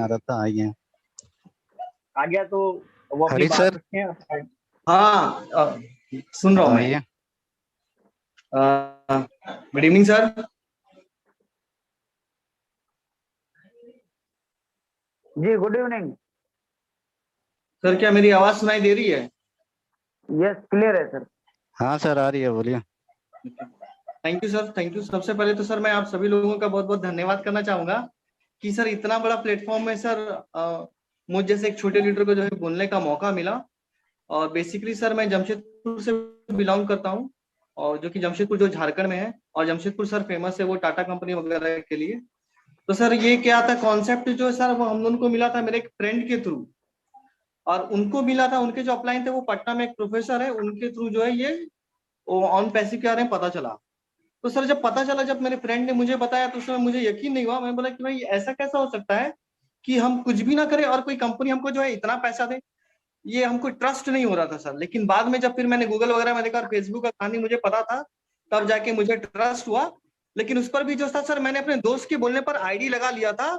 आ रहा था, आई है। आ गया तो वो अपनी हरी बात सर, रखें। हाँ, सुन रहा हूँ मैं। बताइए। Good evening sir. जी गुड इवनिंग। सर क्या मेरी आवाज सुनाई दे रही है? यस क्लियर है सर। हाँ सर, आ रही है, बोलिए। Thank you sir, thank you. सबसे पहले तो सर मैं आप सभी लोगों का बहुत बहुत धन्यवाद करना चाहूंगा कि सर इतना बड़ा प्लेटफॉर्म में सर मुझ जैसे एक छोटे लीडर को जो है बोलने का मौका मिला। और बेसिकली सर मैं जमशेदपुर से बिलोंग करता हूँ, और जो कि जमशेदपुर जो झारखंड में है, और जमशेदपुर सर फेमस है वो टाटा कंपनी वगैरह के लिए। तो सर ये क्या था, कॉन्सेप्ट जो है सर वो हम लोगों को मिला था मेरे एक फ्रेंड के थ्रू, और उनको मिला था, उनके जो अपलाइन थे वो पटना में एक प्रोफेसर है, उनके थ्रू जो है ये ऑन पैसिव के बारे में पता चला। तो सर जब पता चला, जब मेरे फ्रेंड ने मुझे बताया तो उस समय मुझे यकीन नहीं हुआ। मैं बोला कि भाई ऐसा कैसा हो सकता है कि हम कुछ भी ना करें और कोई कंपनी हमको जो है इतना पैसा दे। ये हमको ट्रस्ट नहीं हो रहा था सर। लेकिन बाद में जब फिर मैंने गूगल वगैरह में देखा और फेसबुक का कहानी मुझे पता था, तब जाके मुझे ट्रस्ट हुआ। लेकिन उस पर भी जो था सर, मैंने अपने दोस्त के बोलने पर आईडी लगा लिया था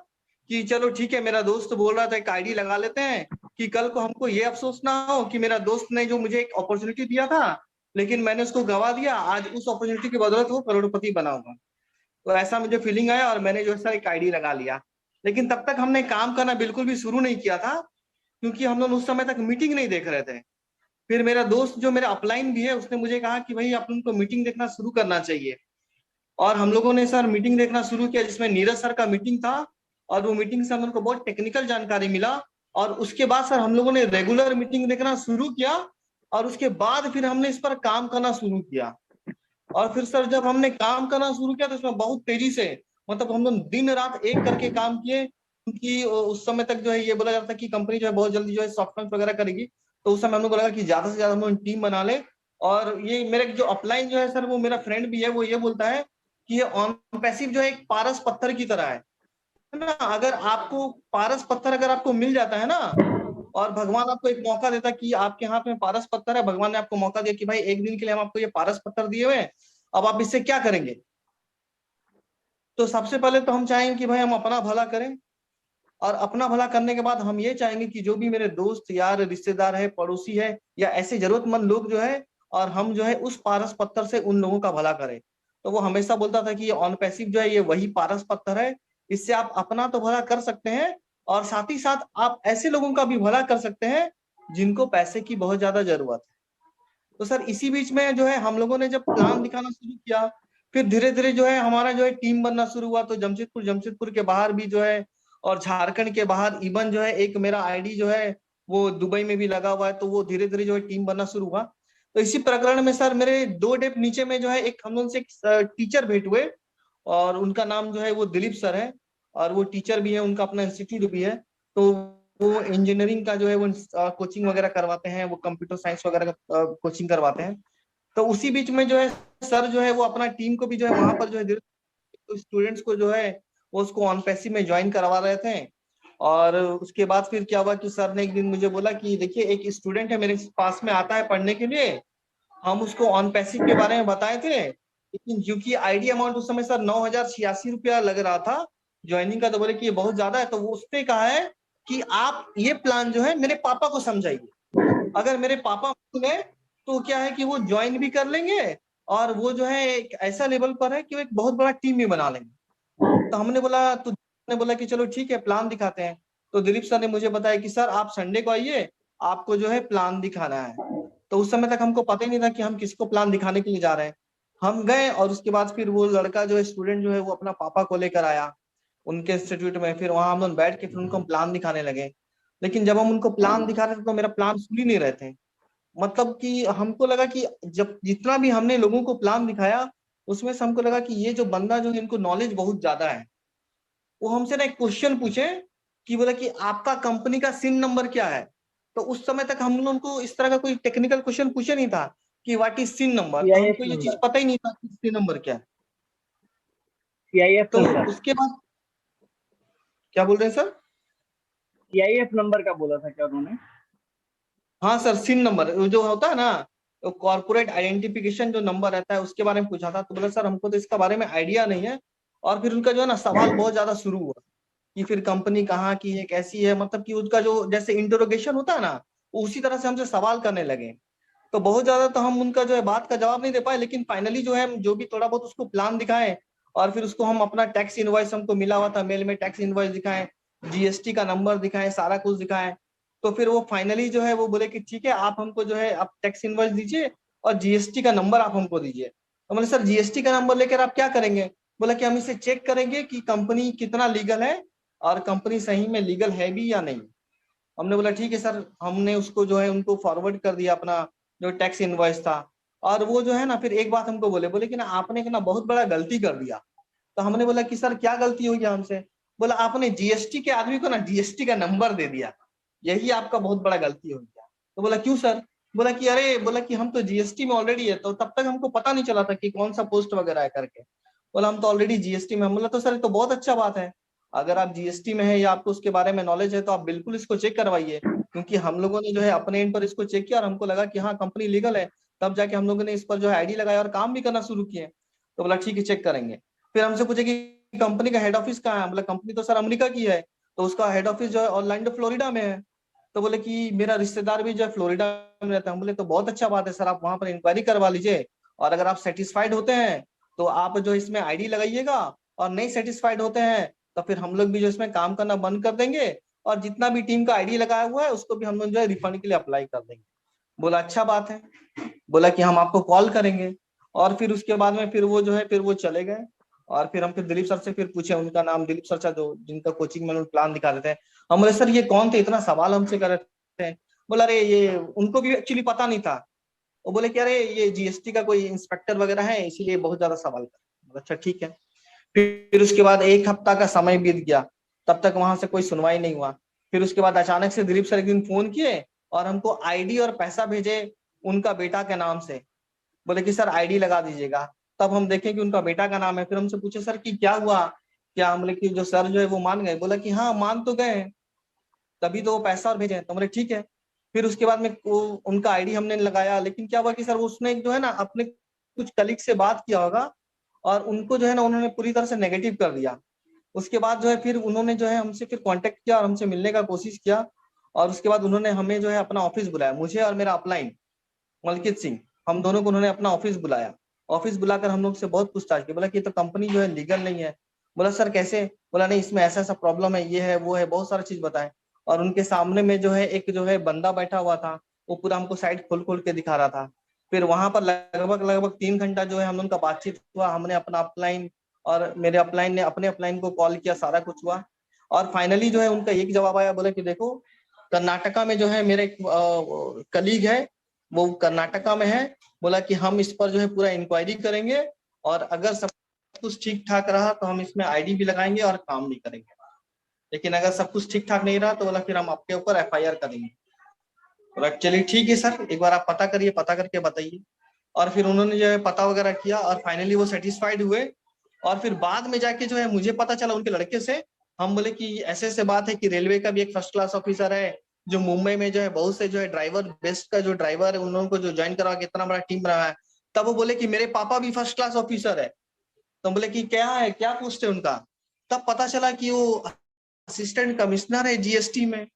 कि चलो ठीक है, मेरा दोस्त बोल रहा था एक आईडी लगा लेते हैं, कि कल को हमको ये अफसोस ना हो कि मेरा दोस्त ने जो मुझे एक अपॉर्चुनिटी दिया था लेकिन मैंने उसको गवा दिया, आज उस अपॉर्चुनिटी की बदौलत वो करोड़पति बना होगा। तो ऐसा मुझे फीलिंग आया और मैंने जो है सर एक आईडी लगा लिया। लेकिन तब तक हमने काम करना बिल्कुल भी शुरू नहीं किया था, क्योंकि हम लोग उस समय तक मीटिंग नहीं देख रहे थे। फिर मेरा दोस्त जो मेरा अपलाइन भी है, उसने मुझे कहा कि भाई अपन को मीटिंग देखना शुरू करना चाहिए। और हम लोगों ने सर मीटिंग देखना शुरू किया, जिसमें नीरज सर का मीटिंग था, और वो मीटिंग से हम लोग को बहुत टेक्निकल जानकारी मिला। और उसके बाद सर हम लोगों ने रेगुलर मीटिंग देखना शुरू किया, और उसके बाद फिर हमने इस पर काम करना शुरू किया। और फिर सर जब हमने काम करना शुरू किया तो इसमें बहुत तेजी से, मतलब हम लोग दिन रात एक करके काम किए, क्योंकि उस समय तक जो है ये बोला जाता था कि कंपनी जो है बहुत जल्दी जो है सॉफ्टवेयर वगैरह करेगी। तो उस समय हम लोग को लगा कि ज्यादा से ज्यादा हम लोग टीम बना ले। और ये मेरे जो अपलाइन जो है सर, वो मेरा फ्रेंड भी है, वो ये बोलता है कि ये ऑन पैसिव जो है एक पारस पत्थर की तरह है ना। अगर आपको पारस पत्थर अगर आपको मिल जाता है ना, और भगवान आपको एक मौका देता कि आपके हाथ में पारस पत्थर है, भगवान ने आपको मौका दिया कि भाई एक दिन के लिए हम आपको ये पारस पत्थर दिए हुए हैं, अब आप इससे क्या करेंगे। तो सबसे पहले तो हम चाहेंगे कि भाई हम अपना भला करें, और अपना भला करने के बाद हम ये चाहेंगे कि जो भी मेरे दोस्त यार रिश्तेदार है, पड़ोसी है, या ऐसे जरूरतमंद लोग जो है, और हम जो है उस पारस पत्थर से उन लोगों का भला करें। तो वो हमेशा बोलता था कि ये ऑन पैसिव जो है ये वही पारस पत्थर है, इससे आप अपना तो भला कर सकते हैं, और साथ ही साथ आप ऐसे लोगों का भी भला कर सकते हैं जिनको पैसे की बहुत ज्यादा जरूरत है। तो सर इसी बीच में जो है हम लोगों ने जब प्लान दिखाना शुरू किया, फिर धीरे धीरे जो है हमारा जो है टीम बनना शुरू हुआ। तो जमशेदपुर के बाहर भी जो है, और झारखंड के बाहर इवन जो है एक मेरा आईडी जो है वो दुबई में भी लगा हुआ है। तो वो धीरे धीरे जो है टीम बनना शुरू हुआ। तो इसी प्रकरण में सर मेरे 2 डेप नीचे में जो है एक हम लोग से एक टीचर भेंट हुए, और उनका नाम जो है वो दिलीप सर है, और वो टीचर भी है, उनका अपना इंस्टीट्यूट भी है। तो वो इंजीनियरिंग का जो है वो कोचिंग वगैरह करवाते हैं, वो कंप्यूटर साइंस वगैरह का कोचिंग करवाते हैं। तो उसी बीच में जो है सर जो है वो अपना टीम को भी जो है वहां पर जो है स्टूडेंट्स को जो है वो उसको ऑन पैसिव में ज्वाइन करवा रहे थे। और उसके बाद फिर क्या हुआ कि सर ने एक दिन मुझे बोला कि देखिए एक स्टूडेंट है मेरे पास में आता है पढ़ने के लिए, हम उसको ऑन पैसिव के बारे में बताए थे, लेकिन क्योंकि आईडी अमाउंट उस समय सर 9,086 रुपया लग रहा था ज्वाइनिंग का, तो बोले कि ये बहुत ज्यादा है। तो वो उसने कहा है कि आप ये प्लान जो है मेरे पापा को समझाइए, अगर मेरे पापा माने तो क्या है कि वो ज्वाइन भी कर लेंगे, और वो जो है एक ऐसा लेवल पर है कि वो एक बहुत बड़ा टीम भी बना लेंगे। तो हमने बोला, तो ने बोला कि चलो ठीक है प्लान दिखाते हैं। तो दिलीप सर ने मुझे बताया कि सर आप संडे को आइए, आपको जो है प्लान दिखाना है। तो उस समय तक हमको पता ही नहीं था कि हम किसको प्लान दिखाने के लिए जा रहे हैं। हम गए, और उसके बाद फिर वो लड़का जो है स्टूडेंट जो है वो अपना पापा को लेकर आया उनके इंस्टीट्यूट में। फिर वहां हम लोग बैठ के फिर उनको हम प्लान दिखाने लगे। लेकिन जब हम उनको प्लान दिखा रहे थे तो मेरा प्लान सुन ही नहीं रहे थे। मतलब कि हमको लगा कि जब जितना भी हमने लोगों को प्लान दिखाया, उसमें से हमको लगा कि ये जो बंदा जो है इनको नॉलेज बहुत ज्यादा है। वो हमसे ना एक क्वेश्चन पूछे कि बोला कि आपका कंपनी का सिन नंबर क्या है। तो उस समय तक हम लोग उनको इस तरह का कोई टेक्निकल क्वेश्चन पूछे नहीं था कि व्हाट इज सिन नंबर। तो सीआईएफ हमको ये चीज नंबर, पता ही नहीं था कि सिन नंबर क्या है। सीआईएफ तो नंबर, उसके बाद क्या बोल रहे हैं सर? सीआईएफ नंबर का बोला था क्या उन्होंने? हाँ सर, सिन नंबर जो होता है ना, तो कॉर्पोरेट आइडेंटिफिकेशन जो नंबर रहता है उसके बारे में पूछा था। तो बोला सर हमको तो इसका बारे में आइडिया नहीं है। और फिर उनका जो है ना सवाल बहुत ज्यादा शुरू हुआ कि फिर कंपनी कहाँ की है, कैसी है, मतलब कि उसका जो जैसे इंटरोगेशन होता है ना, उसी तरह से हमसे सवाल करने लगे। तो बहुत ज्यादा तो हम उनका जो है बात का जवाब नहीं दे पाए, लेकिन फाइनली जो है हम जो भी थोड़ा बहुत उसको प्लान दिखाए, और फिर उसको हम अपना टैक्स इनवॉइस हमको मिला हुआ था मेल में, टैक्स इनवॉइस दिखाए, जीएसटी का नंबर दिखाए, सारा कुछ दिखाए। तो फिर वो फाइनली जो है वो बोले कि ठीक है, आप हमको जो है आप टैक्स इनवॉइस दीजिए और जीएसटी का नंबर आप हमको दीजिए। तो मैंने, सर जीएसटी का नंबर लेकर आप क्या करेंगे? बोला कि हम इसे चेक करेंगे कि कंपनी कितना लीगल है और कंपनी सही में लीगल है भी या नहीं। हमने बोला ठीक है सर। हमने उसको जो है उनको फॉरवर्ड कर दिया अपना जो टैक्स इनवॉइस था। और वो जो है ना फिर एक बात हमको बोले कि ना आपने ना बहुत बड़ा गलती कर दिया। तो हमने बोला कि सर क्या गलती हुई हमसे? बोला आपने जीएसटी के आदमी को ना जीएसटी का नंबर दे दिया, यही आपका बहुत बड़ा गलती हो गया। तो बोला क्यों सर? बोला कि अरे, बोला कि हम तो जीएसटी में ऑलरेडी है, तो तब तक हमको पता नहीं चला था कि कौन सा पोस्ट वगैरह है करके। बोला हम तो ऑलरेडी जीएसटी में। हम बोला तो सर ये तो बहुत अच्छा बात है, अगर आप जीएसटी में है या आपको उसके बारे में नॉलेज है तो आप बिल्कुल इसको चेक करवाइए, क्योंकि हम लोगों ने जो है अपने एंड पर इसको चेक किया और हमको लगा कि हाँ कंपनी लीगल है, तब जाके हम लोगों ने इस पर जो है आईडी लगाया और काम भी करना शुरू किए। तो बोला ठीक है चेक करेंगे। फिर हमसे पूछे कि कंपनी का हेड ऑफिस कहाँ है? बोला कंपनी तो सर अमेरिका की है, तो उसका हेड ऑफिस जो है ऑरलैंडो फ्लोरिडा में है। तो बोले कि मेरा रिश्तेदार भी जो है फ्लोरिडा में रहता है। हम बोले तो बहुत अच्छा बात है सर, आप वहां पर इंक्वायरी करवा लीजिए, और अगर आप सेटिस्फाइड होते हैं तो आप जो इसमें आईडी लगाइएगा, और नहीं सेटिस्फाइड होते हैं तो फिर हम लोग भी जो इसमें काम करना बंद कर देंगे, और जितना भी टीम का आईडी लगाया हुआ है उसको भी हम लोग जो है रिफंड के लिए अप्लाई कर देंगे। बोला अच्छा बात है। बोला कि हम आपको कॉल करेंगे। और फिर उसके बाद में फिर वो जो है फिर वो चले गए। और फिर हम फिर दिलीप सर से फिर पूछे, उनका नाम दिलीप सर था जो जिनका कोचिंग में प्लान दिखा रहे थे। हम बोले सर ये कौन थे, इतना सवाल हमसे कर रहे थे? बोला अरे ये उनको भी एक्चुअली पता नहीं था। वो बोले कि अरे ये जीएसटी का कोई इंस्पेक्टर वगैरह है, इसीलिए बहुत ज्यादा सवाल कर। अच्छा ठीक है। फिर उसके बाद एक हफ्ता का समय बीत गया, तब तक वहां से कोई सुनवाई नहीं हुआ। फिर उसके बाद अचानक से दिलीप सर एक दिन फोन किए और हमको आईडी और पैसा भेजे उनका बेटा के नाम से। बोले कि सर आईडी लगा दीजिएगा। तब हम देखें कि उनका बेटा का नाम है। फिर हमसे पूछे सर कि क्या हुआ, क्या? हम बोले कि जो सर जो है वो मान गए। बोला कि हाँ मान तो गए, तभी तो वो पैसा और भेजे। तो बोले ठीक है। फिर उसके बाद में वो उनका आईडी हमने लगाया, लेकिन क्या हुआ कि सर उसने जो है ना अपने कुछ कलीग से बात किया होगा, और उनको जो है ना उन्होंने पूरी तरह से नेगेटिव कर दिया। उसके बाद जो है फिर उन्होंने जो है हमसे फिर कांटेक्ट किया और हमसे मिलने का कोशिश किया। और उसके बाद उन्होंने हमें जो है अपना ऑफिस बुलाया, मुझे और मेरा अपलाइन मलकित सिंह, हम दोनों को उन्होंने अपना ऑफिस बुलाया। ऑफिस बुलाकर हम लोग से बहुत पूछताछ की। बोला कि तो कंपनी जो है लीगल नहीं है। बोला सर कैसे? बोला नहीं इसमें ऐसा ऐसा प्रॉब्लम है, ये है वो है, बहुत सारा चीज बताए। और उनके सामने में जो है एक जो है बंदा बैठा हुआ था, वो पूरा हमको साइड खोल खोल के दिखा रहा था। फिर वहां पर लगभग लगभग 3 घंटा जो है हम लोग का बातचीत हुआ। हमने अपना अपलाइन और मेरे अपलाइन ने अपने अपलाइन को कॉल किया, सारा कुछ हुआ। और फाइनली जो है उनका एक जवाब आया। बोले कि देखो कर्नाटका में जो है मेरे कलीग है, वो कर्नाटका में है। बोला कि हम इस पर जो है पूरा इंक्वायरी करेंगे, और अगर सब कुछ ठीक ठाक रहा तो हम इसमें आईडी भी लगाएंगे और काम भी करेंगे, लेकिन अगर सब कुछ ठीक ठाक नहीं रहा तो बोला फिर हम आपके ऊपर एफआईआर करेंगे। बोला चलिए ठीक है सर, एक बार आप पता करिए, पता करके बताइए। और फिर उन्होंने जो है पता वगैरह किया और फाइनली वो सेटिस्फाइड हुए। और फिर बाद में जाके जो है मुझे पता चला उनके लड़के से। हम बोले कि ऐसे ऐसे बात है कि रेलवे का भी एक फर्स्ट क्लास ऑफिसर है जो मुंबई में जो है बहुत से जो है ड्राइवर, बेस्ट का जो ड्राइवर है उन लोगों को जो ज्वाइन करवा के इतना बड़ा टीम रहा है। तब वो बोले कि मेरे पापा भी फर्स्ट क्लास ऑफिसर है। तो बोले कि क्या है, क्या पोस्ट है उनका? तब पता चला कि वो असिस्टेंट कमिश्नर है जीएसटी में।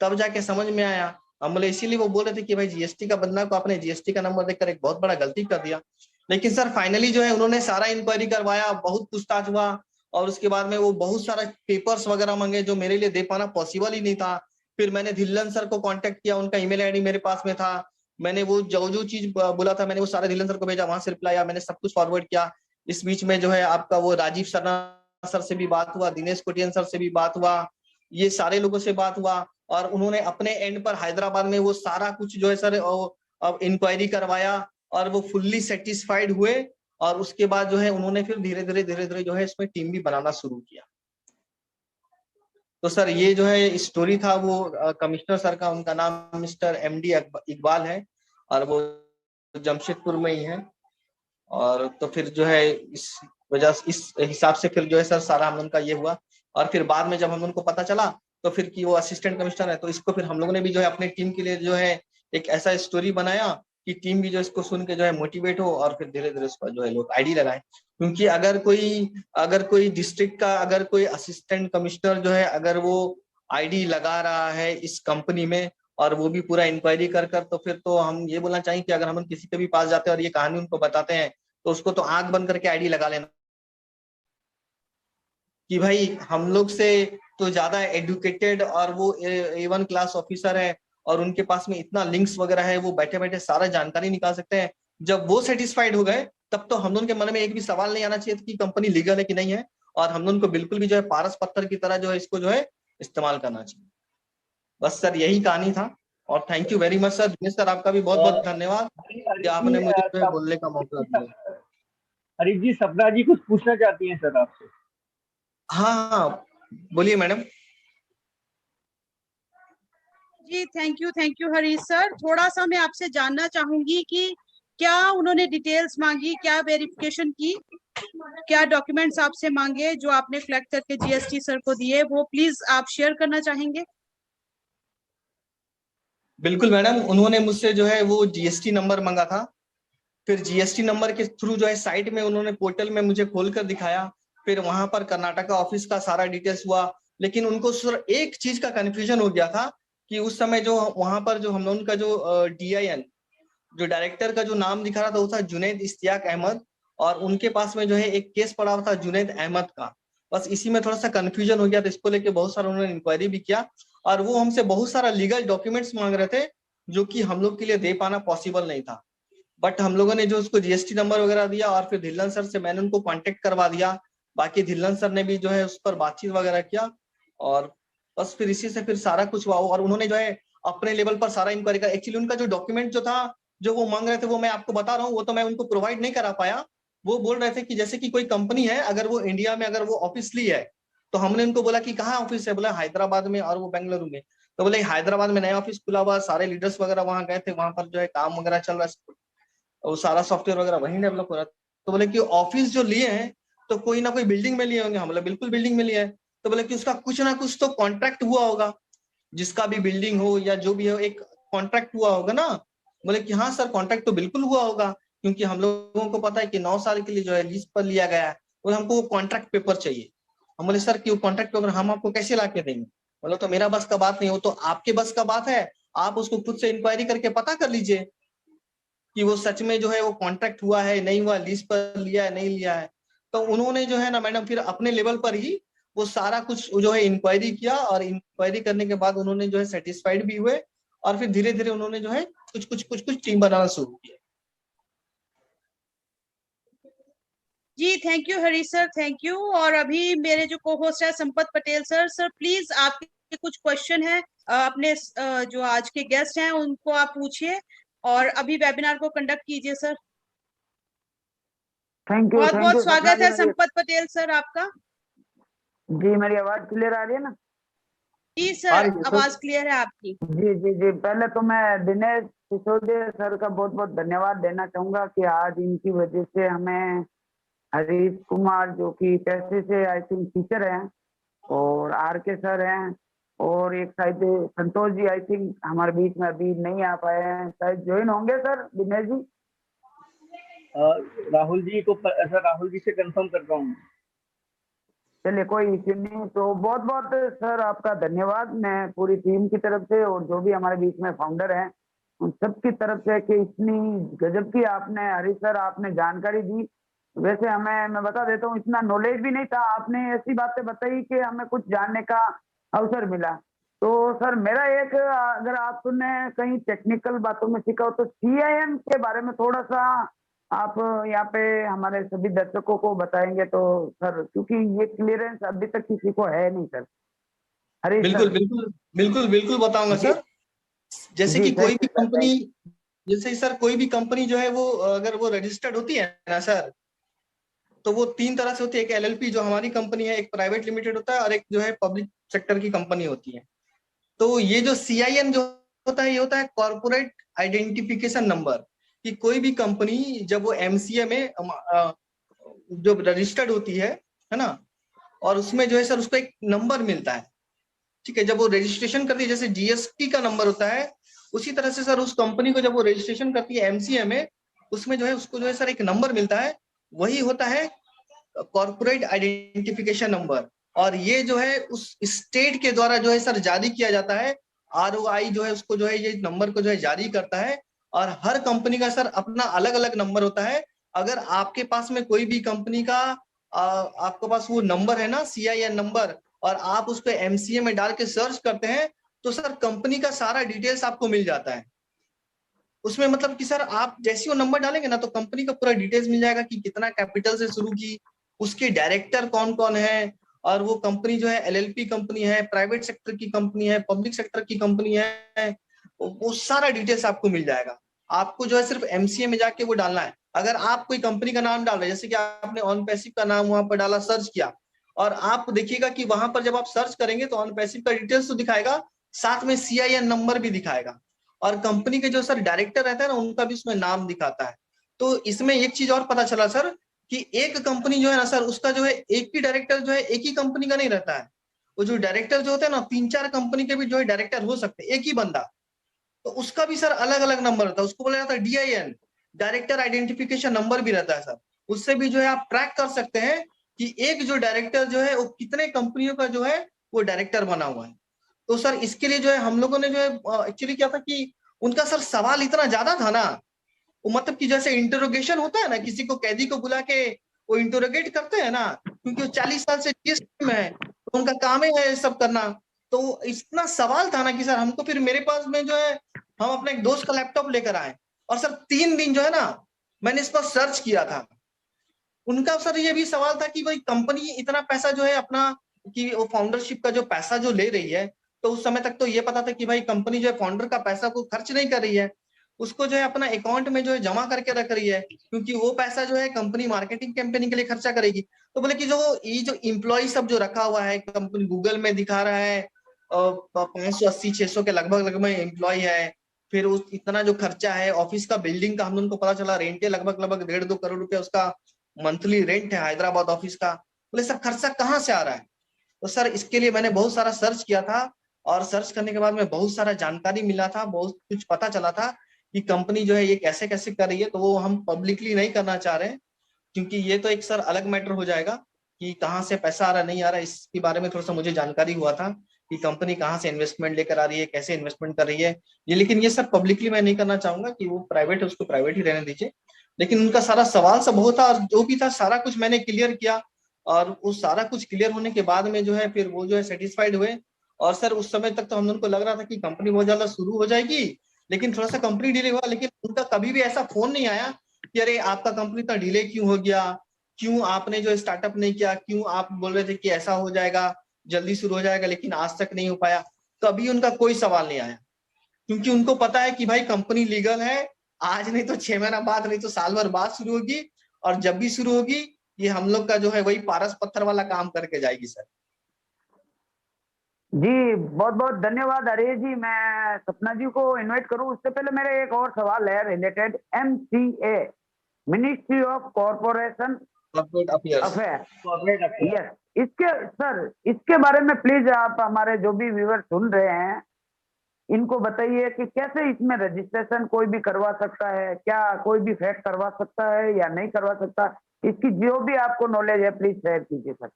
तब जाके समझ में आया। हम बोले इसीलिए वो बोल रहे थे कि भाई जीएसटी का बंदा को आपने जीएसटी का नंबर देकर एक बहुत बड़ा गलती कर दिया। लेकिन सर फाइनली जो है उन्होंने सारा इंक्वायरी करवाया, बहुत पूछताछ हुआ, और उसके बाद में वो बहुत सारा पेपर्स वगैरह मांगे जो मेरे लिए दे पाना पॉसिबल ही नहीं था। फिर मैंने धिल्लन सर को कांटेक्ट किया, उनका ईमेल आईडी मेरे पास में था। मैंने वो जो जो चीज बोला था मैंने वो सारे धिल्लन सर को भेजा, वहां से रिप्लाई आया, मैंने सब कुछ फॉरवर्ड किया। इस बीच में जो है आपका वो राजीव शर्मा सर से भी बात हुआ, दिनेश कोटियन सर से भी बात हुआ, ये सारे लोगों से बात हुआ। और उन्होंने अपने एंड पर हैदराबाद में वो सारा कुछ जो है सर अब इंक्वायरी करवाया, और वो फुल्ली सेटिस्फाइड हुए। और उसके बाद जो है उन्होंने फिर धीरे धीरे जो है इसमें टीम भी बनाना शुरू किया। तो सर ये जो है स्टोरी था वो कमिश्नर सर का, उनका नाम मिस्टर एमडी इकबाल है, और वो जमशेदपुर में ही है। और तो फिर जो है इस वजह इस हिसाब से फिर जो है सर सारा हम लोग का ये हुआ। और फिर बाद में जब हम लोग को पता चला तो फिर कि वो असिस्टेंट कमिश्नर है, तो इसको फिर हम लोगों ने भी जो है अपने टीम के लिए जो है एक ऐसा स्टोरी बनाया कि टीम भी जो इसको सुन के जो है मोटिवेट हो और फिर धीरे धीरे उसका जो है लोग आईडी लगाएं। क्योंकि अगर कोई डिस्ट्रिक्ट का अगर कोई असिस्टेंट कमिश्नर जो है अगर वो आईडी लगा रहा है इस कंपनी में और वो भी पूरा इंक्वायरी कर कर, तो फिर तो हम ये बोलना चाहिए कि अगर हम किसी के भी पास जाते हैं और ये कहानी उनको बताते हैं तो उसको तो आंख बंद करके आईडी लगा लेना कि भाई हम लोग से तो ज्यादा एडुकेटेड और वो A1 क्लास ऑफिसर है और उनके पास में इतना लिंक्स वगैरह है, वो बैठे बैठे सारा जानकारी निकाल सकते हैं। जब वो सेटिस्फाइड हो गए तब तो हम लोगों के मन में एक भी सवाल नहीं आना चाहिए कि कंपनी लीगल है कि नहीं है, और हम लोगों को बिल्कुल भी जो है पारस पत्थर की तरह जो है इसको जो है इस्तेमाल करना चाहिए। बस सर यही कहानी था। और thank you very much sir. Dinesh sir आपका भी बहुत बहुत धन्यवाद कि आपने मुझे जो है बोलने का मौका दिया। हरीश जी, सपना जी कुछ पूछना चाहती हैं सर आपसे। हाँ बोलिए मैडम। जी थैंक यू हरीश सर। थोड़ा सा मैं आपसे जानना चाहूंगी कि क्या उन्होंने डिटेल्स मांगी, क्या वेरिफिकेशन की, क्या डॉक्यूमेंट्स आपसे मांगे जो आपने कलेक्ट करके जीएसटी सर को दिए, वो प्लीज आप शेयर करना चाहेंगे? बिल्कुल मैडम, उन्होंने मुझसे जो है वो जीएसटी नंबर मांगा था। फिर जीएसटी नंबर के थ्रू जो है साइट में उन्होंने पोर्टल में मुझे खोलकर दिखाया। फिर वहां पर कर्नाटका ऑफिस का सारा डिटेल्स हुआ। लेकिन उनको सर एक चीज का कंफ्यूजन हो गया था कि उस समय जो वहां पर जो हम लोगों का जो DIN जो डायरेक्टर का जो नाम दिखा रहा था वो था जुनैद इश्तियाक अहमद, और उनके पास में जो है एक केस पड़ा हुआ था जुनैद अहमद का। बस इसी में थोड़ा सा कंफ्यूजन हो गया, तो इसको लेके बहुत सारा उन्होंने इंक्वायरी भी किया और वो हमसे बहुत सारा लीगल डॉक्यूमेंट्स मांग रहे थे जो कि हम लोग के लिए दे पाना पॉसिबल नहीं था। बट हम लोगों ने जो उसको जीएसटी नंबर वगैरह दिया और फिर धिल्लन सर से मैंने उनको कांटेक्ट करवा दिया। बाकी धिल्लन सर ने भी जो है उस पर बातचीत वगैरह किया और बस फिर इसी से फिर सारा कुछ हुआ। और उन्होंने जो है अपने लेवल पर सारा इंक्वायरी का, एक्चुअली उनका जो डॉक्यूमेंट जो था जो वो मांग रहे थे वो मैं आपको बता रहा हूँ, वो तो मैं उनको प्रोवाइड नहीं करा पाया। वो बोल रहे थे कि जैसे कि कोई कंपनी है, अगर वो इंडिया में अगर वो ऑफिस ली है, तो हमने उनको बोला कि कहाँ ऑफिस है, बोला हैदराबाद में और वो बेंगलुरु में। तो बोले हैदराबाद में नया ऑफिस खुला हुआ, सारे लीडर्स वगैरह वहां गए थे, वहां पर जो है काम वगैरह चल रहा है, वो सारा सॉफ्टवेयर वगैरह वहीं डेवलप हो रहा है। तो बोले कि ऑफिस जो लिए हैं तो कोई ना कोई बिल्डिंग में लिए होंगे। हम बोले बिल्कुल बिल्डिंग में लिया है। तो बोले कि उसका कुछ ना कुछ तो कॉन्ट्रैक्ट हुआ होगा, जिसका भी बिल्डिंग हो या जो भी हो एक कॉन्ट्रैक्ट हुआ होगा ना। बोले कि हाँ सर कॉन्ट्रैक्ट तो बिल्कुल हुआ होगा, क्योंकि हम लोगों को पता है कि 9 साल के लिए जो है लीज पर लिया गया है। बोले हमको वो कॉन्ट्रैक्ट पेपर चाहिए। हम बोले सर कि वो कॉन्ट्रैक्ट पेपर हम आपको कैसे ला के देंगे। बोले तो मेरा बस का बात नहीं, हो तो आपके बस का बात है, आप उसको खुद से इंक्वायरी करके पता कर लीजिए कि वो सच में जो है वो कॉन्ट्रैक्ट हुआ है नहीं हुआ, लीज पर लिया है नहीं लिया है। तो उन्होंने जो है ना मैडम फिर अपने लेवल पर ही वो सारा कुछ जो है इंक्वायरी किया, और इंक्वायरी करने के बाद उन्होंने जो है सेटिस्फाइड भी हुए, और फिर धीरे धीरे उन्होंने जो है कुछ टीम बनाना शुरू किया। जी thank you Harish sir, thank you. और अभी मेरे जो को होस्ट है Sampat Patel sir, sir please आपके कुछ क्वेश्चन है अपने जो आज के गेस्ट हैं उनको आप पूछिए और अभी वेबिनार को कंडक्ट कीजिए सर। Thank you. बहुत बहुत स्वागत है मेरी संपत पटेल सर आपका। जी मेरी आवाज क्लियर आ रही है ना? जी सर आवाज क्लियर है आपकी। जी जी जी, पहले तो मैं दिनेश सिसोदिया सर का बहुत बहुत धन्यवाद देना चाहूंगा कि आज इनकी वजह से हमें हरीश कुमार जो कि पैसे से आई थिंक टीचर हैं, और RK सर हैं, और एक शायद संतोष जी आई थिंक हमारे बीच में अभी नहीं आ पाए हैं, शायद ज्वाइन होंगे सर दिनेश जी। राहुल जी को सर राहुल जी से कंफर्म करता हूँ। चलिए कोई इश्यू नहीं। तो बहुत बहुत सर आपका धन्यवाद, मैं पूरी टीम की तरफ से और जो भी हमारे बीच में फाउंडर हैं उन सब की तरफ से कि इतनी गजब की आपने हरीश सर आपने जानकारी दी। वैसे हमें, मैं बता देता हूँ, इतना नॉलेज भी नहीं था, आपने ऐसी बातें बताई कि हमें कुछ जानने का अवसर मिला। तो सर मेरा एक, अगर आपने कहीं टेक्निकल बातों में सीखा हो तो CIM के बारे में थोड़ा सा आप यहाँ पे हमारे सभी दर्शकों को बताएंगे तो सर, क्योंकि ये क्लियरेंस अभी तक किसी को है नहीं सर। हरीश बिल्कुल सर। बिल्कुल बिल्कुल बिल्कुल बताऊंगा सर। जैसे जी कि कोई भी थैंक यू कंपनी, जैसे सर कोई भी कंपनी जो है वो अगर वो रजिस्टर्ड होती है ना सर, तो वो 3 तरह से होती है। एक LLP जो हमारी कंपनी है, एक प्राइवेट लिमिटेड होता है, और एक जो है पब्लिक सेक्टर की कंपनी होती है। तो ये जो CIN जो होता है ये होता है कॉर्पोरेट आइडेंटिफिकेशन नंबर, कि कोई भी कंपनी जब वो MCA में जो रजिस्टर्ड होती है ना, और उसमें जो है सर उसको एक नंबर मिलता है। ठीक है, जब वो रजिस्ट्रेशन करती है, जैसे GST का नंबर होता है उसी तरह से सर उस कंपनी को जब वो रजिस्ट्रेशन करती है एमसीए में, उसमें जो है उसको जो है सर एक नंबर मिलता है, वही होता है कॉर्पोरेट आइडेंटिफिकेशन नंबर। और ये जो है उस स्टेट के द्वारा जो है सर जारी किया जाता है। आरओआई जो है उसको जो है ये नंबर को जो है जारी करता है। और हर कंपनी का सर अपना अलग अलग नंबर होता है। अगर आपके पास में कोई भी कंपनी का आपके पास वो नंबर है ना, CIN नंबर, और आप उसको एमसीए में डाल के सर्च करते हैं, तो सर कंपनी का सारा डिटेल्स आपको मिल जाता है उसमें। मतलब कि सर आप जैसे वो नंबर डालेंगे ना, तो कंपनी का पूरा डिटेल्स मिल जाएगा कि कितना कैपिटल से शुरू की, उसके डायरेक्टर कौन कौन है, और वो कंपनी जो है LLP कंपनी है, प्राइवेट सेक्टर की कंपनी है, पब्लिक सेक्टर की कंपनी है, वो सारा डिटेल्स आपको मिल जाएगा। आपको जो है सिर्फ एमसीए में जाके वो डालना है। अगर आप कोई कंपनी का नाम डाल रहे हैं, जैसे कि आपने ऑन पैसिव का नाम वहां पर डाला, सर्च किया, और आप देखिएगा कि वहां पर जब आप सर्च करेंगे तो ऑन पैसिव का डिटेल्स तो दिखाएगा, साथ में CIN नंबर भी दिखाएगा, और कंपनी के जो सर डायरेक्टर रहता है ना, उनका भी उसमें नाम दिखाता है। तो इसमें एक चीज और पता चला सर कि एक कंपनी जो है ना सर, उसका जो है एक ही डायरेक्टर जो है एक ही कंपनी का नहीं रहता है। वो जो डायरेक्टर जो होता है ना, 3-4 कंपनी के भी जो है डायरेक्टर हो सकते हैं, एक ही बंदा, तो उसका भी सर अलग अलग नंबर रहता है। उसको बोला जाता है DIN, डायरेक्टर आइडेंटिफिकेशन नंबर भी रहता है सर। उससे भी जो है आप ट्रैक कर सकते हैं कि एक जो डायरेक्टर जो है वो कितने कंपनियों का जो है वो डायरेक्टर बना हुआ है। तो सर इसके लिए जो है हम लोगों ने जो है एक्चुअली क्या था कि उनका सर सवाल इतना ज्यादा था ना, वो मतलब कि जैसे इंटरोगेशन होता है ना, किसी को कैदी को बुला के वो इंटरोगेट करते हैं ना, क्योंकि वो 40 साल से जीएसटी में है, तो उनका काम ही है ये सब करना। तो इतना सवाल था ना कि सर हमको, फिर मेरे पास में जो है हम अपने एक दोस्त का लैपटॉप लेकर आए, और सर 3 दिन जो है ना मैंने इस पर सर्च किया था। उनका सर ये भी सवाल था कि भाई कंपनी इतना पैसा जो है अपना, कि वो फाउंडरशिप का जो पैसा जो ले रही है, तो उस समय तक तो ये पता था कि भाई कंपनी जो है फाउंडर का पैसा को खर्च नहीं कर रही है, उसको जो है अपना अकाउंट में जो है जमा करके रख रही है, क्योंकि वो पैसा जो है कंपनी मार्केटिंग कैंपेनिंग के लिए खर्चा करेगी। तो बोले कि जो ये जो इम्प्लॉय सब जो रखा हुआ है, कंपनी गूगल में दिखा रहा है 580-600 के लगभग लगभग एम्प्लॉय है, फिर उस इतना जो खर्चा है ऑफिस का, बिल्डिंग का हम लोगों को पता चला रेंट है लगभग लगभग 1.5-2 करोड़ रुपया उसका मंथली रेंट है हैदराबाद ऑफिस का। बोले सर खर्चा कहाँ से आ रहा है? तो सर इसके लिए मैंने बहुत सारा सर्च किया था, और सर्च करने के बाद में बहुत सारा जानकारी मिला था, बहुत कुछ पता चला था कि कंपनी जो है ये कैसे कैसे कर रही है। तो वो हम पब्लिकली नहीं करना चाह रहे हैं, क्योंकि ये तो एक सर अलग मैटर हो जाएगा कि कहाँ से पैसा आ रहा नहीं आ रहा। इसके बारे में थोड़ा सा मुझे जानकारी हुआ था कि कंपनी कहाँ से इन्वेस्टमेंट लेकर आ रही है, कैसे इन्वेस्टमेंट कर रही है ये, लेकिन ये सब पब्लिकली मैं नहीं करना चाहूंगा, कि वो प्राइवेट है उसको प्राइवेट ही रहने दीजिए। लेकिन उनका सारा सवाल सब बहुत था, और जो भी था सारा कुछ मैंने क्लियर किया, और उस सारा कुछ क्लियर होने के बाद में जो है फिर वो जो है सेटिस्फाइड हुए। और सर उस समय तक तो हम लोगों को लग रहा था कि कंपनी बहुत ज्यादा शुरू हो जाएगी, लेकिन थोड़ा सा कंपनी डिले हुआ। लेकिन उनका कभी भी ऐसा फोन नहीं आया कि अरे आपका कंपनी इतना डिले क्यों हो गया, क्यों आपने जो स्टार्टअप नहीं किया, क्यों आप बोल रहे थे कि ऐसा हो जाएगा जल्दी शुरू हो जाएगा लेकिन आज तक नहीं हो पाया। कभी उनका कोई सवाल नहीं आया, क्योंकि उनको पता है कि भाई कंपनी लीगल है, आज नहीं तो 6 महीना बाद, नहीं तो साल भर बाद शुरू होगी, और जब भी शुरू होगी ये हम लोग का जो है वही पारस पत्थर वाला काम करके जाएगी सर। जी बहुत बहुत धन्यवाद हरीश जी। मैं सपना जी को इनवाइट करूं उससे पहले मेरा एक और सवाल है related MCA, ministry of corporation affair. Yes, इसके सर इसके बारे में प्लीज आप हमारे जो भी व्यूअर सुन रहे हैं इनको बताइए कि कैसे इसमें रजिस्ट्रेशन कोई भी करवा सकता है, क्या कोई भी फैक्ट करवा सकता है या नहीं करवा सकता, इसकी जो भी आपको नॉलेज है प्लीज शेयर कीजिए सर।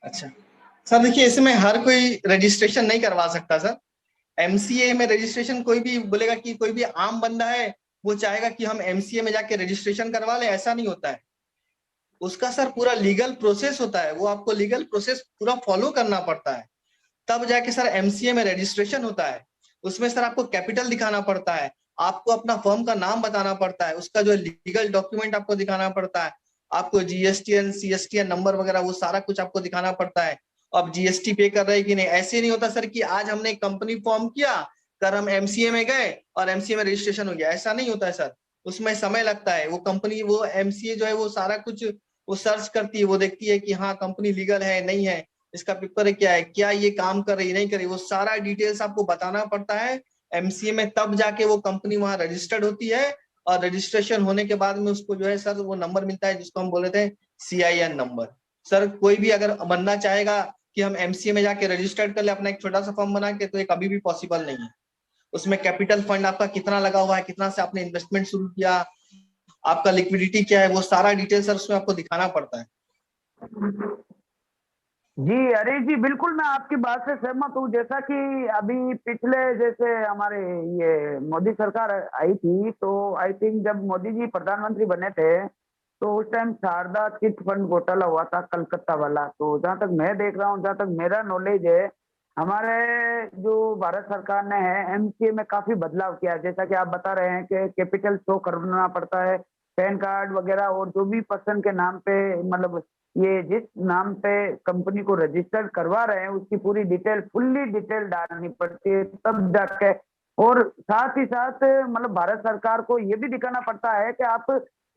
अच्छा सर, देखिए इसमें हर कोई रजिस्ट्रेशन नहीं करवा सकता सर। MCA में रजिस्ट्रेशन कोई भी बोलेगा कि कोई भी आम बंदा है वो चाहेगा कि हम MCA में जाके रजिस्ट्रेशन करवा ले, ऐसा नहीं होता है। उसका सर पूरा लीगल प्रोसेस होता है, वो आपको लीगल प्रोसेस पूरा फॉलो करना पड़ता है, तब जाके सर MCA में रजिस्ट्रेशन होता है। उसमें सर आपको कैपिटल दिखाना पड़ता है, आपको अपना फर्म का नाम बताना पड़ता है, उसका जो लीगल डॉक्यूमेंट आपको दिखाना पड़ता है, आपको GSTN CSTN नंबर वगैरह वो सारा कुछ आपको दिखाना पड़ता है। अब GST पे कर रहे हैं कि नहीं, ऐसे नहीं होता सर कि आज हमने एक कंपनी फॉर्म किया, कल हम MCA में गए और MCA में रजिस्ट्रेशन हो गया, ऐसा नहीं होता है सर। उसमें समय लगता है, वो कंपनी वो MCA जो है वो सारा कुछ वो सर्च करती है, वो देखती है कि हाँ कंपनी लीगल है नहीं है, इसका पेपर क्या है, क्या ये काम कर रही नहीं कर रही, वो सारा डिटेल्स आपको बताना पड़ता है MCA में, तब जाके वो कंपनी वहां रजिस्टर्ड होती है। और रजिस्ट्रेशन होने के बाद में उसको जो है सर वो नंबर मिलता है जिसको हम बोल रहे थे CIN नंबर। सर कोई भी अगर बनना चाहेगा कि हम MCA में जाके रजिस्टर्ड कर ले अपना एक छोटा सा फॉर्म बना के, तो ये कभी भी पॉसिबल नहीं है। उसमें कैपिटल फंड आपका कितना लगा हुआ है, कितना से आपने इन्वेस्टमेंट शुरू किया, आपका लिक्विडिटी क्या है, वो सारा डिटेल सर उसमें आपको दिखाना पड़ता है। जी हरीश जी, बिल्कुल मैं आपकी बात से सहमत हूँ। जैसा कि अभी पिछले जैसे हमारे ये मोदी सरकार आई थी, तो आई थिंक जब मोदी जी प्रधानमंत्री बने थे तो उस टाइम शारदा चिट फंड घोटाला हुआ था कलकत्ता वाला। तो जहाँ तक मैं देख रहा हूँ, जहाँ तक मेरा नॉलेज है, हमारे जो भारत सरकार ने है एमसीए में काफी बदलाव किया है। जैसा कि आप बता रहे हैं कि कैपिटल शो करना पड़ता है, पैन कार्ड वगैरह, और जो भी पर्सन के नाम पे, मतलब ये जिस नाम पे कंपनी को रजिस्टर्ड करवा रहे हैं उसकी पूरी डिटेल, फुल्ली डिटेल डालनी पड़ती है तब जाके। और साथ ही साथ मतलब भारत सरकार को ये भी दिखाना पड़ता है कि आप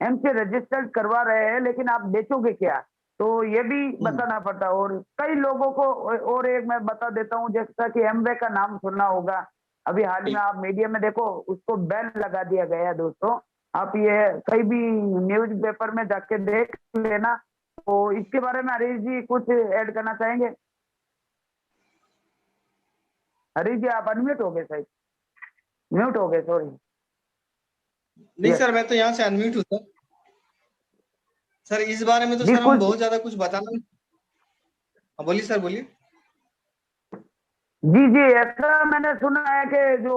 एमसी रजिस्टर्ड करवा रहे हैं लेकिन आप बेचोगे क्या, तो ये भी बताना पड़ता है। और कई लोगों को, और एक मैं बता देता हूँ, जैसा कि एमवे का नाम सुनना होगा, अभी हाल में आप मीडिया में देखो उसको बैन लगा दिया गया है। दोस्तों आप ये कई भी न्यूज पेपर में जाके देख लेना। तो इसके बारे में हरीश जी कुछ ऐड करना चाहेंगे? हरीश जी आप अनम्यूट हो गए, शायद म्यूट हो गए, सॉरी। नहीं सर, मैं तो यहाँ से अनम्यूट हूँ सर। इस बारे में तो जी सर हम कुछ, बहुत ज्यादा कुछ बताना। बोलिए सर, बोलिए। जी जी, ऐसा मैंने सुना है कि जो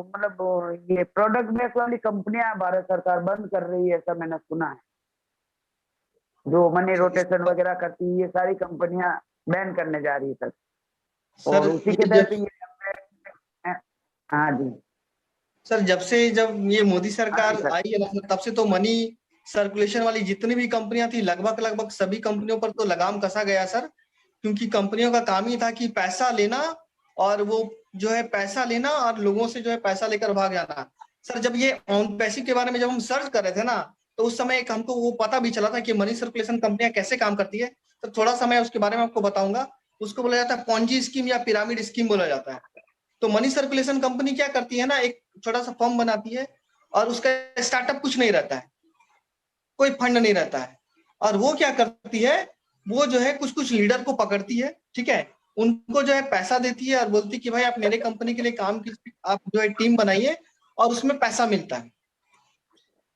मतलब ये प्रोडक्ट बेस्ड वाली कंपनियां भारत सरकार बंद कर रही है, ऐसा मैंने सुना है। जो मनी रोटेशन वगैरह करती है, ये सारी कंपनियां बैन करने जा रही है सर। और सर उसी के तहत ये, हाँ जी सर, जब ये मोदी हाँ सरकार जी सर। आई है ना, तब से तो मनी सर्कुलेशन वाली जितनी भी कंपनियां थी, लगभग सभी कंपनियों पर तो लगाम कसा गया सर। क्योंकि कंपनियों का काम ही था कि पैसा लेना, और वो जो है पैसा लेना और लोगों से जो है पैसा लेकर भाग जाना। सर जब ये ऑन पैसिव के बारे में जब हम सर्च कर रहे थे ना, तो उस समय एक हमको वो पता भी चला था कि मनी सर्कुलेशन कंपनियां कैसे काम करती है। तो थोड़ा सा मैं उसके बारे में आपको बताऊंगा। उसको बोला जाता है पॉन्जी स्कीम या पिरामिड स्कीम बोला जाता है। तो मनी सर्कुलेशन कंपनी क्या करती है ना, एक छोटा सा फर्म बनाती है और उसका स्टार्टअप कुछ नहीं रहता है, कोई फंड नहीं रहता है। और वो क्या करती है, वो जो है कुछ कुछ लीडर को पकड़ती है, ठीक है, उनको जो है पैसा देती है और बोलती है कि भाई आप मेरे कंपनी के लिए काम कीजिए, आप जो है टीम बनाइए और उसमें पैसा मिलता है।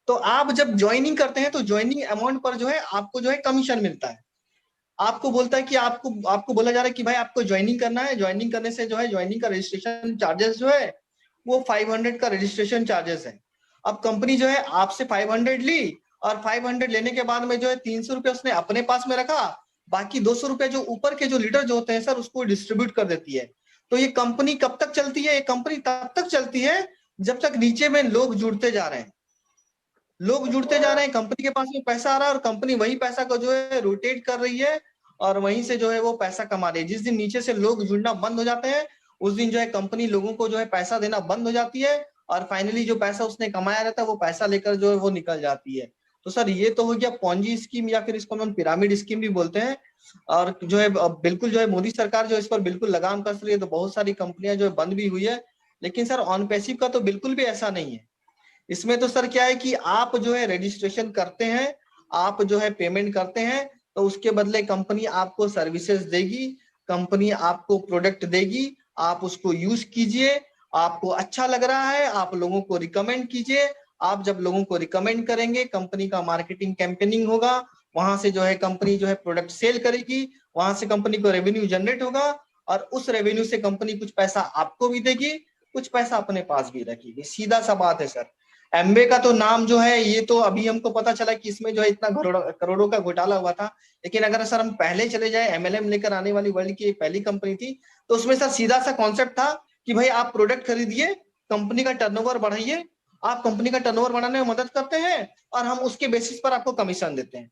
तो आप जब ज्वाइनिंग करते हैं तो ज्वाइनिंग अमाउंट पर जो है आपको जो है कमीशन मिलता है। आपको बोलता है कि आपको बोला जा रहा है कि भाई आपको ज्वाइनिंग करना है। ज्वाइनिंग करने से जो है ज्वाइनिंग का रजिस्ट्रेशन चार्जेस जो है वो 500 का रजिस्ट्रेशन चार्जेस है। अब कंपनी जो है आपसे 500 ली, और 500 लेने के बाद में जो है 300 रुपये उसने अपने पास में रखा, बाकी 200 रुपये जो ऊपर के जो लीडर जो होते हैं सर उसको डिस्ट्रीब्यूट कर देती है। तो ये कंपनी कब तक चलती है? ये कंपनी तब तक चलती है जब तक नीचे में लोग जुड़ते जा रहे हैं, लोग जुड़ते जा रहे हैं, कंपनी के पास में पैसा आ रहा है और कंपनी वही पैसा को जो है रोटेट कर रही है और वहीं से जो है वो पैसा कमा रही है। जिस दिन नीचे से लोग जुड़ना बंद हो जाते हैं उस दिन जो है कंपनी लोगों को जो है पैसा देना बंद हो जाती है, और फाइनली जो पैसा उसने कमाया रहता है वो पैसा लेकर जो है वो निकल जाती है। तो सर ये तो हो गया पॉन्जी स्कीम, या फिर इसको हम पिरामिड स्कीम भी बोलते हैं। और जो है बिल्कुल जो है मोदी सरकार जो इस पर बिल्कुल लगाम कस रही है, तो बहुत सारी कंपनियां जो है बंद भी हुई है। लेकिन सर ऑन पैसिव का तो बिल्कुल भी ऐसा नहीं है। इसमें तो सर क्या है कि आप जो है रजिस्ट्रेशन करते हैं, आप जो है पेमेंट करते हैं, तो उसके बदले कंपनी आपको सर्विसेज देगी, कंपनी आपको प्रोडक्ट देगी, आप उसको यूज कीजिए, आपको अच्छा लग रहा है आप लोगों को रिकमेंड कीजिए। आप जब लोगों को रिकमेंड करेंगे, कंपनी का मार्केटिंग कैंपेनिंग होगा, वहां से जो है कंपनी जो है प्रोडक्ट सेल करेगी, वहां से कंपनी को रेवेन्यू जनरेट होगा, और उस रेवेन्यू से कंपनी कुछ पैसा आपको भी देगी, कुछ पैसा अपने पास भी रखेगी। सीधा सा बात है सर। एमवे का तो नाम जो है ये तो अभी हमको पता चला कि इसमें जो है इतना करोड़ों का घोटाला हुआ था। लेकिन अगर सर हम पहले चले जाए, एमएलएम लेकर आने वाली वर्ल्ड की एक पहली कंपनी थी, तो उसमें सर सीधा सा कॉन्सेप्ट था कि भाई आप प्रोडक्ट खरीदिए, कंपनी का टर्नओवर बढ़ाइए, आप कंपनी का टर्नओवर बढ़ाने में मदद करते हैं और हम उसके बेसिस पर आपको कमीशन देते हैं।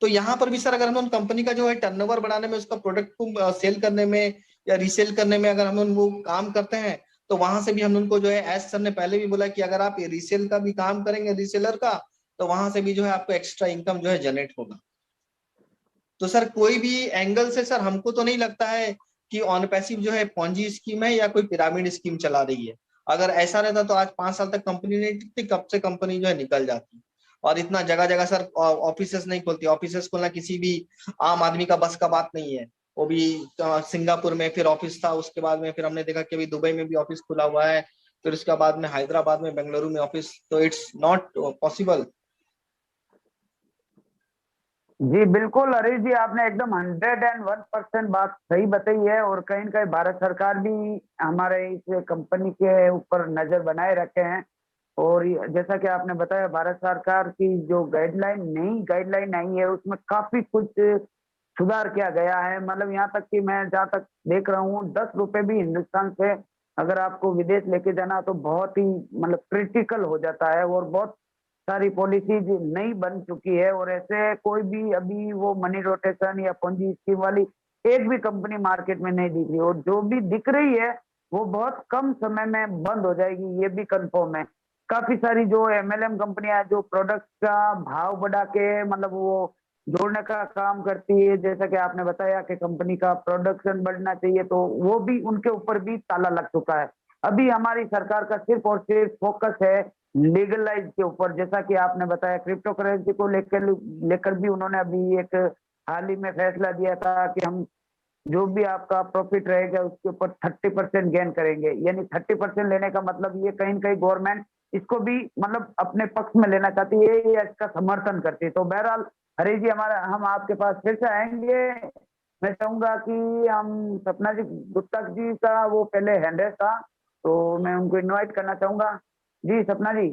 तो यहाँ पर भी सर अगर हम कंपनी का जो है टर्नओवर बढ़ाने में, उसका प्रोडक्ट को सेल करने में या रीसेल करने में अगर हम वो काम करते हैं, तो वहां से भी हम उनको जो है, एज सर ने पहले भी बोला कि अगर आप ये रीसेल का भी काम करेंगे, रीसेलर का, तो वहां से भी जो है आपको एक्स्ट्रा इनकम जो है जनरेट होगा। तो सर कोई भी एंगल से सर हमको तो नहीं लगता है कि ऑन पैसिव जो है पॉन्जी स्कीम है या कोई पिरामिड स्कीम चला रही है। अगर ऐसा रहता तो आज 5 साल तक कंपनी नहीं टिकती, कब से कंपनी जो है निकल जाती। और इतना जगह जगह सर ऑफिसेस नहीं खोलती। ऑफिसेस खोलना किसी भी आम आदमी का बस का बात नहीं है। वो भी सिंगापुर में फिर ऑफिस था, उसके बाद में फिर हमने देखा कि अभी दुबई में भी ऑफिस खुला हुआ है, फिर उसके बाद में हैदराबाद में, बेंगलुरु में ऑफिस, तो इट्स नॉट पॉसिबल। जी बिल्कुल हरीश जी, आपने एकदम 101% बात सही बताई है। और कहीं न कहीं भारत सरकार भी हमारे इस कंपनी के ऊपर नजर बनाए रखे हैं। और जैसा कि आपने बताया, भारत सरकार की जो नई गाइडलाइन आई है, उसमें काफी कुछ सुधार किया गया है। मतलब यहाँ तक कि मैं जहाँ तक देख रहा हूँ, 10 रुपए भी हिंदुस्तान से अगर आपको विदेश लेके जाना तो बहुत ही मतलब क्रिटिकल हो जाता है। और बहुत सारी पॉलिसीज नई बन चुकी है। और ऐसे कोई भी अभी वो मनी रोटेशन या पूंजी स्कीम वाली एक भी कंपनी मार्केट में नहीं दिख रही, और जो भी दिख रही है वो बहुत कम समय में बंद हो जाएगी, ये भी कंफर्म है। काफी सारी जो एमएलएम कंपनियां जो प्रोडक्ट का भाव बढ़ा के मतलब वो जोड़ने का काम करती है, जैसा कि आपने बताया कि कंपनी का प्रोडक्शन बढ़ना चाहिए, तो वो भी उनके ऊपर भी ताला लग चुका है। अभी हमारी सरकार का सिर्फ और सिर्फ फोकस है लीगलाइज के ऊपर। जैसा कि आपने बताया, क्रिप्टो करेंसी को लेकर भी उन्होंने अभी एक हाल ही में फैसला दिया था कि हम जो भी आपका प्रॉफिट रहेगा उसके ऊपर 30% गेन करेंगे। यानी 30% लेने का मतलब ये कहीं न कहीं गवर्नमेंट इसको भी मतलब अपने पक्ष में लेना चाहती है या इसका समर्थन करती है। तो बहरहाल हरीश जी, हम आपके पास फिर से आएंगे। मैं चाहूंगा कि हम सपना जी गुप्ता जी का वो पहले हैंड रेस था, तो मैं उनको इनवाइट करना चाहूंगा। जी सपना जी,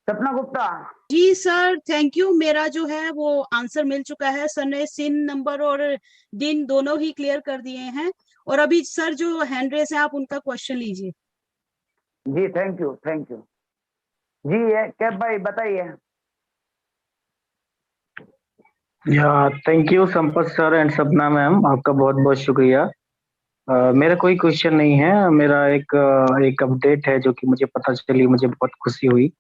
सपना गुप्ता। जी सर, थैंक यू। मेरा जो है वो आंसर मिल चुका है। सर ने सिन नंबर और दिन दोनों ही क्लियर कर दिए हैं। और अभी सर जो हैंड रेस है, आप उनका क्वेश्चन लीजिए। जी थैंक यू, थैंक यू। जी कैब भाई बताइए। या thank you Sampat sir and Sapna ma'am, आपका बहुत बहुत शुक्रिया। मेरा कोई क्वेश्चन नहीं है, मेरा एक अपडेट है जो कि मुझे पता चली, मुझे बहुत खुशी हुई।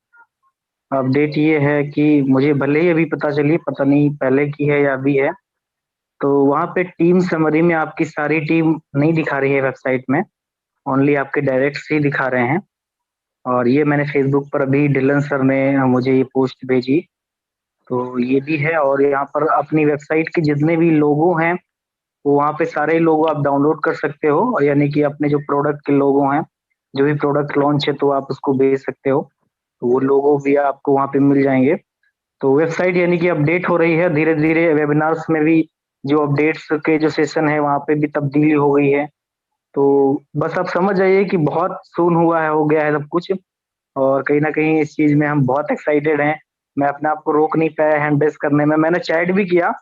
अपडेट ये है कि मुझे भले ही अभी पता चली, पता नहीं पहले की है या अभी है, तो वहाँ पे टीम समरी में आपकी सारी टीम नहीं दिखा रही है वेबसाइट में, ओनली आपके डायरेक्ट्स ही दिखा रहे हैं। और ये मैंने फेसबुक पर अभी डिलन सर ने मुझे ये पोस्ट भेजी, तो ये भी है। और यहाँ पर अपनी वेबसाइट के जितने भी लोगो हैं वो वहाँ पे सारे लोगो आप डाउनलोड कर सकते हो, और यानी कि अपने जो प्रोडक्ट के लोगो हैं, जो भी प्रोडक्ट लॉन्च है तो आप उसको भेज सकते हो, तो वो लोगो भी आपको वहाँ पे मिल जाएंगे। तो वेबसाइट यानी कि अपडेट हो रही है धीरे धीरे। वेबिनार्स में भी जो अपडेट्स के जो सेशन है वहाँ पे भी तब्दीली हो गई है। तो बस आप समझ जाइए कि बहुत सून हुआ है, हो गया है सब कुछ। और कहीं ना कहीं इस चीज में हम बहुत एक्साइटेड हैं। मैं अपने आप को रोक नहीं पाया हैंड रेस करने में। मैंने चैट भी किया,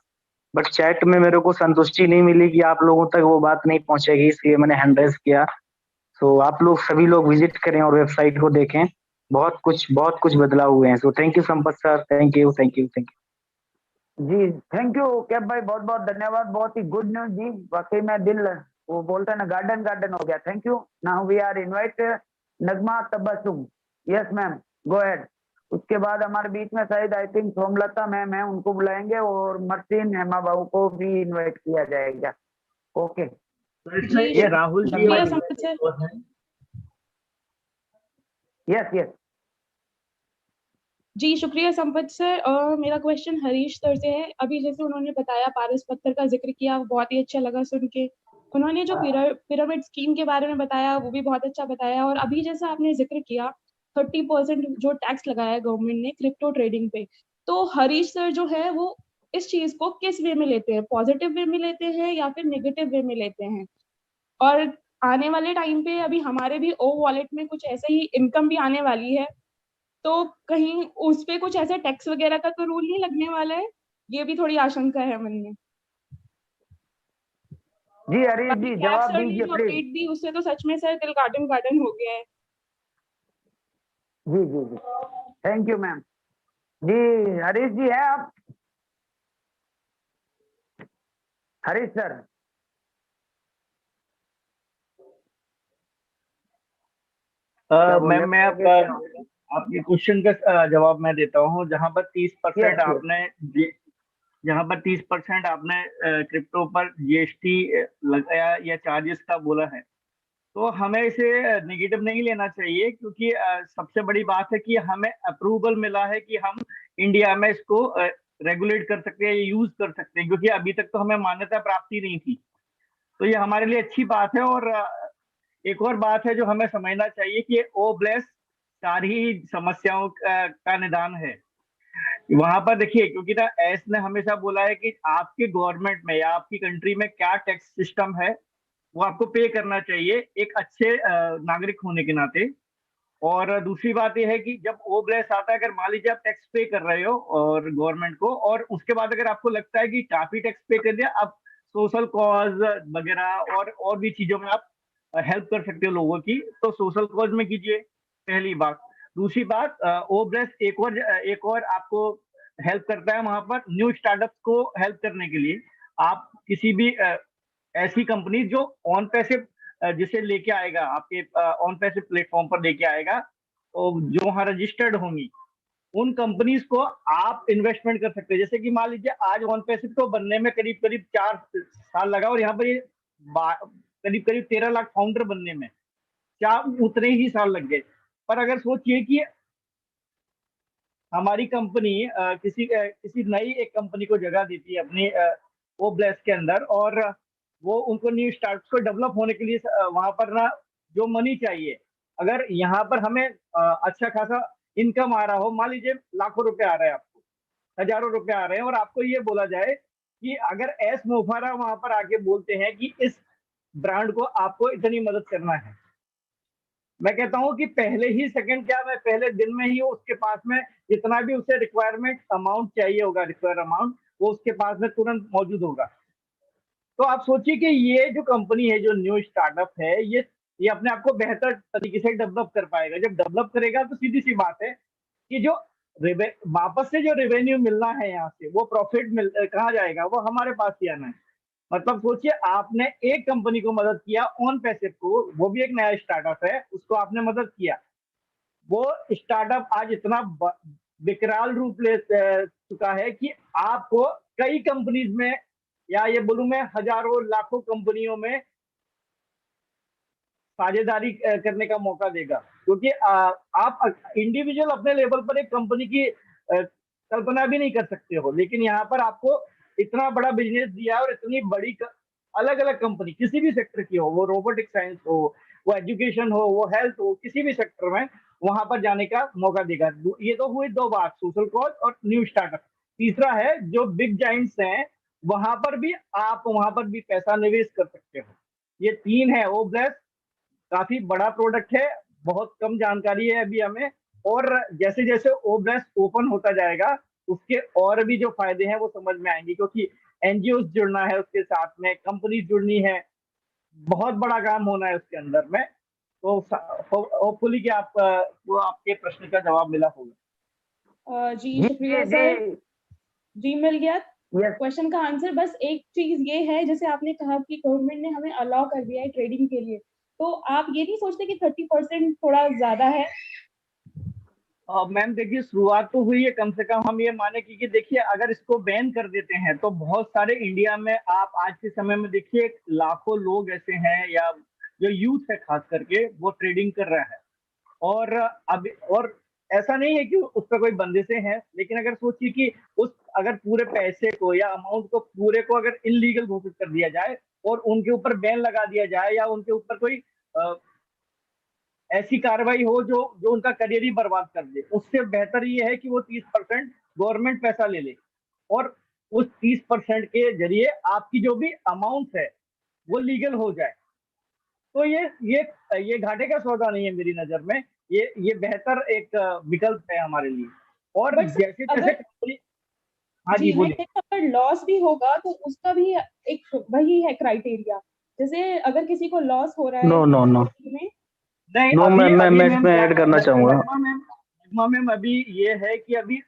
बट चैट में मेरे को संतुष्टि नहीं मिली कि आप लोगों तक वो बात नहीं पहुंचेगी, इसलिए मैंने हैंड रेस किया। सो आप लोग सभी लोग विजिट करें और वेबसाइट को देखें, बहुत कुछ बदलाव हुए हैं। So thank you Sampat sir, thank you thank you thank you. जी थैंक यू कैब भाई, बहुत बहुत धन्यवाद। बहुत ही गुड न्यूज जी, वाकई में दिल वो बोलते हैं ना गार्डन गार्डन हो गया। Thank you. Now we are invite Nagma Tabassum. Yes ma'am, go ahead. उसके बाद हमारे बीच में शायद आई थिंक सोमलता मैम है, उनको बुलाएंगे। और मर्सीन हेमा बाबू को भी इनवाइट किया जाएगा। ओके तो इसमें ये राहुल जी शुक्रिया और संपत सर। और हैं। Yes yes. जी शुक्रिया संपत सर। मेरा क्वेश्चन हरीश सर से है। अभी जैसे उन्होंने बताया, पारस पत्थर का जिक्र किया, वो बहुत ही अच्छा लगा सुन के। उन्होंने जो पिरामिड स्कीम के बारे में बताया वो भी बहुत अच्छा बताया। और अभी जैसा आपने जिक्र किया 30% जो टैक्स लगाया है गवर्नमेंट ने क्रिप्टो ट्रेडिंग पे, तो हरीश सर जो है वो इस चीज को किस वे में लेते हैं? पॉजिटिव वे में लेते हैं या फिर नेगेटिव वे में लेते हैं? और आने वाले टाइम पे अभी हमारे भी ओ वॉलेट में कुछ ऐसे ही इनकम भी आने वाली है, तो कहीं उस पे कुछ ऐसा टैक्स वगैरह का तो रूल नहीं लगने वाला है? ये भी थोड़ी आशंका है मन में। जी हरीश जी, कैब जवाब सर ने दीजिए जो प्लीज। अपडेट दी उससे तो सच में सर दिल गार्डन गार्डन हो गया है। जी जी जी, थैंक यू मैम। जी हरीश जी हैं आप? हरीश सर। मैम मैं आपके क्वेश्चन का जवाब मैं देता हूँ। जहाँ पर 30% आपने क्रिप्टो पर जीएसटी लगाया या चार्जेस का बोला है, तो हमें इसे निगेटिव नहीं लेना चाहिए, क्योंकि सबसे बड़ी बात है कि हमें अप्रूवल मिला है कि हम इंडिया में इसको रेगुलेट कर सकते हैं, यूज कर सकते हैं, क्योंकि अभी तक तो हमें मान्यता प्राप्ति नहीं थी। तो ये हमारे लिए अच्छी बात है। और एक और बात है जो हमें समझना चाहिए कि ओ ब्लेस सारी समस्याओं का निदान है। वहां पर देखिए, क्योंकि ना एस ने हमेशा बोला है कि आपके गवर्नमेंट में या आपकी कंट्री में क्या टैक्स सिस्टम है वो आपको पे करना चाहिए एक अच्छे नागरिक होने के नाते। और दूसरी बात यह है कि जब ओ ब्लेस आता है, अगर मान लीजिए आप टैक्स पे कर रहे हो और गवर्नमेंट को, और उसके बाद अगर आपको लगता है कि काफी टैक्स पे कर दिया, आप सोशल कॉज वगैरह और भी चीजों में आप हेल्प कर सकते हो लोगों की, तो सोशल कॉज में कीजिए, पहली बात। दूसरी बात, ओ ब्लेस एक और आपको हेल्प करता है वहां पर न्यू स्टार्टअप को हेल्प करने के लिए। आप किसी भी ऐसी कंपनी जो ऑन पैसिव जिसे लेके आएगा आपके ऑन पैसिव प्लेटफॉर्म पर लेके आएगा, और जो वहां रजिस्टर्ड होंगी, उन कंपनीज को आप इन्वेस्टमेंट कर सकते हैं। जैसे कि मान लीजिए आज ऑन पैसिव को बनने में करीब करीब 4 साल लगा, और यहाँ पर ये करीब करीब 13 लाख फाउंडर बनने में क्या उतने ही साल लग गए। पर अगर सोचिए कि हमारी कंपनी किसी नई एक कंपनी को जगह देती है अपनी ओ ब्लेस के अंदर, और वो उनको न्यू स्टार्ट को डेवलप होने के लिए वहां पर ना जो मनी चाहिए, अगर यहाँ पर हमें अच्छा खासा इनकम आ रहा हो, मान लीजिए लाखों रुपए आ रहे हैं आपको, हजारों रुपए आ रहे हैं, और आपको ये बोला जाए कि अगर एस मोफारा वहां पर आके बोलते हैं कि इस ब्रांड को आपको इतनी मदद करना है, मैं कहता हूं कि पहले ही सेकंड, क्या मैं पहले दिन में ही उसके पास में जितना भी उसे रिक्वायरमेंट अमाउंट चाहिए होगा, रिक्वायर अमाउंट, वो उसके पास में तुरंत मौजूद होगा। तो आप सोचिए कि ये जो कंपनी है, जो न्यू स्टार्टअप है, ये अपने आप को बेहतर तरीके से डेवलप कर पाएगा। जब डेवलप करेगा तो सीधी सी बात है कि जो वापस से जो रेवेन्यू मिलना है यहाँ से, वो प्रॉफिट कहाँ जाएगा, वो हमारे पास ही आना है। मतलब सोचिए, आपने एक कंपनी को मदद किया ऑन पैसिव को, वो भी एक नया स्टार्टअप है, उसको आपने मदद किया। वो स्टार्टअप आज इतना विकराल रूप ले चुका है कि आपको कई कंपनीज में, या ये बोलूं मैं हजारों लाखों कंपनियों में साझेदारी करने का मौका देगा। क्योंकि आप इंडिविजुअल अपने लेवल पर एक कंपनी की कल्पना भी नहीं कर सकते हो, लेकिन यहाँ पर आपको इतना बड़ा बिजनेस दिया है, और इतनी बड़ी अलग अलग कंपनी किसी भी सेक्टर की हो, वो रोबोटिक साइंस हो, वो एजुकेशन हो, वो हेल्थ हो, किसी भी सेक्टर में वहां पर जाने का मौका देगा। ये तो हुई दो बात, सोशल कॉज और न्यू स्टार्टअप। तीसरा है जो बिग जाइंट्स हैं, वहां पर भी आप वहां पर भी पैसा निवेश कर सकते हो। ये तीन है। ओ ब्लेस काफी बड़ा प्रोडक्ट है, बहुत कम जानकारी है अभी हमें, और जैसे जैसे ओ ब्लेस ओपन होता जाएगा उसके और भी जो फायदे हैं वो समझ में आएंगे, क्योंकि एनजीओ जुड़ना है उसके साथ में, कंपनी जुड़नी है, बहुत बड़ा काम होना है उसके अंदर में। तो होपफुली कि आप वो आपके प्रश्न का जवाब मिला होगा। जी शुक्रिया सर, जी मिल गया क्वेश्चन का आंसर। बस एक चीज ये है, जैसे आपने कहा कि गवर्नमेंट ने हमें अलाउ कर दिया है ट्रेडिंग के लिए, तो आप ये नहीं सोचते कि 30% थोड़ा ज्यादा है? मैम देखिए, शुरुआत तो हुई है, कम से कम हम ये माने कि देखिए अगर इसको बैन कर देते हैं तो बहुत सारे इंडिया में, आप आज के समय में देखिए लाखों लोग ऐसे हैं, या जो यूथ है खास करके, वो ट्रेडिंग कर रहा है। और अब और ऐसा नहीं है कि उस पर कोई बंदिशें हैं, लेकिन अगर सोचिए कि अगर पूरे पैसे को या अमाउंट को पूरे को अगर इनलीगल घोषित कर दिया जाए और उनके ऊपर बैन लगा दिया जाए, या उनके ऊपर कोई ऐसी कार्रवाई हो जो उनका करियर ही बर्बाद कर दे, उससे बेहतर ये है कि वो 30% गवर्नमेंट पैसा ले ले, और उस 30% के जरिए आपकी जो भी अमाउंट है वो लीगल हो जाए। तो ये घाटे का सौदा नहीं है मेरी नजर में, ये बेहतर एक विकल्प है हमारे लिए। और जैसे जैसे हाँ जी बोलिए। अगर लॉस भी होगा तो उसका भी एक वही है क्राइटेरिया, जैसे अगर किसी को लॉस हो रहा है नो नो नो नहीं, नो, मैं इसमें ऐड करना चाहूंगा। मैम अभी ये है कि अभी